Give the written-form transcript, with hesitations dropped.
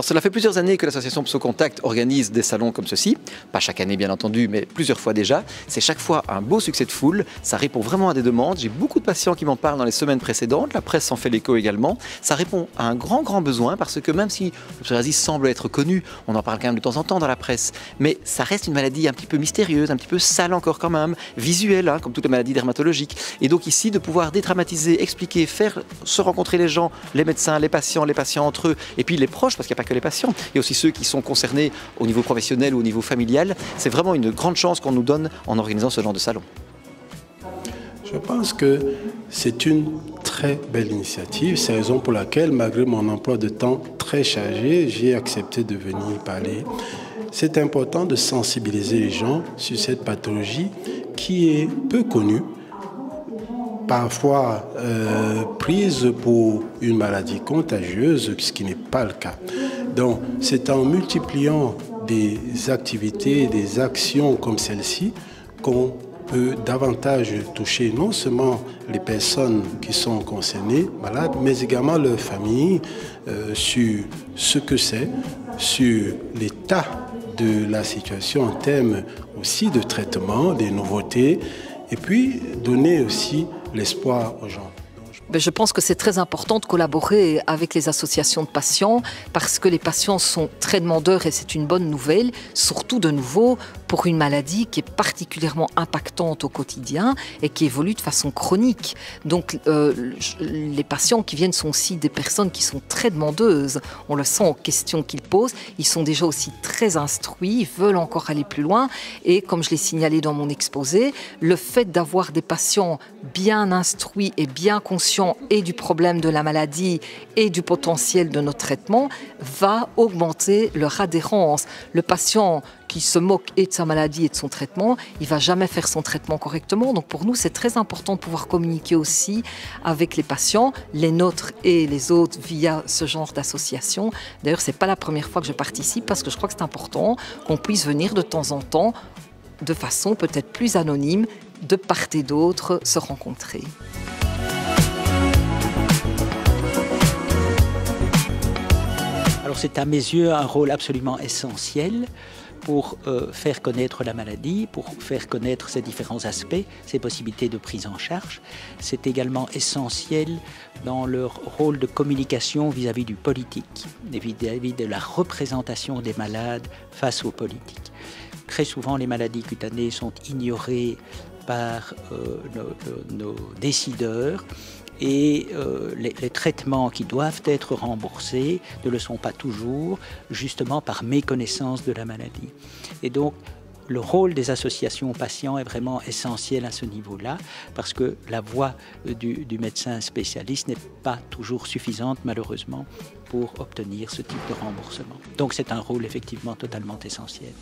cela fait plusieurs années que l'association PSO-Contact organise des salons comme ceci. Pas chaque année bien entendu, mais plusieurs fois déjà. C'est chaque fois un beau succès de foule. Ça répond vraiment à des demandes. J'ai beaucoup de patients qui m'en parlent dans les semaines précédentes. La presse s'en fait l'écho également. Ça répond à un grand besoin parce que même si le psoriasis semble être connu, on en parle quand même de temps en temps dans la presse, mais ça reste une maladie un petit peu mystérieuse, un petit peu sale encore quand même, visuelle, hein, comme toutes les maladies dermatologiques. Et donc ici, de pouvoir dédramatiser, expliquer, faire se rencontrer les gens, les médecins, les patients entre eux, et puis les proches, parce qu'il n'y a pas que les patients, il y a aussi ceux qui sont concernés au niveau professionnel ou au niveau familial. C'est vraiment une grande chance qu'on nous donne en organisant ce genre de salon. Je pense que c'est une très belle initiative. C'est la raison pour laquelle, malgré mon emploi de temps très chargé, j'ai accepté de venir parler. C'est important de sensibiliser les gens sur cette pathologie qui est peu connue, parfois prise pour une maladie contagieuse, ce qui n'est pas le cas. Donc, c'est en multipliant des activités, des actions comme celle-ci qu'on peut davantage toucher non seulement les personnes qui sont concernées, malades, mais également leurs familles sur ce que c'est, sur l'état de la situation en termes aussi de traitement, des nouveautés, et puis donner aussi l'espoir aux gens. Je pense que c'est très important de collaborer avec les associations de patients parce que les patients sont très demandeurs et c'est une bonne nouvelle, surtout de nouveau pour une maladie qui est particulièrement impactante au quotidien et qui évolue de façon chronique. Donc les patients qui viennent sont aussi des personnes qui sont très demandeuses. On le sent aux questions qu'ils posent. Ils sont déjà aussi très instruits, ils veulent encore aller plus loin. Et comme je l'ai signalé dans mon exposé, le fait d'avoir des patients bien instruits et bien conscients et du problème de la maladie et du potentiel de notre traitement va augmenter leur adhérence. Le patient qui se moque et de sa maladie et de son traitement, il ne va jamais faire son traitement correctement. Donc pour nous, c'est très important de pouvoir communiquer aussi avec les patients, les nôtres et les autres via ce genre d'association. D'ailleurs, ce n'est pas la première fois que je participe parce que je crois que c'est important qu'on puisse venir de temps en temps, de façon peut-être plus anonyme, de part et d'autre, se rencontrer. Alors c'est à mes yeux un rôle absolument essentiel pour faire connaître la maladie, pour faire connaître ses différents aspects, ses possibilités de prise en charge. C'est également essentiel dans leur rôle de communication vis-à-vis du politique, vis-à-vis de la représentation des malades face aux politiques. Très souvent, les maladies cutanées sont ignorées par nos décideurs. Et les traitements qui doivent être remboursés ne le sont pas toujours, justement par méconnaissance de la maladie. Et donc, le rôle des associations patients est vraiment essentiel à ce niveau-là, parce que la voix du médecin spécialiste n'est pas toujours suffisante, malheureusement, pour obtenir ce type de remboursement. Donc, c'est un rôle effectivement totalement essentiel.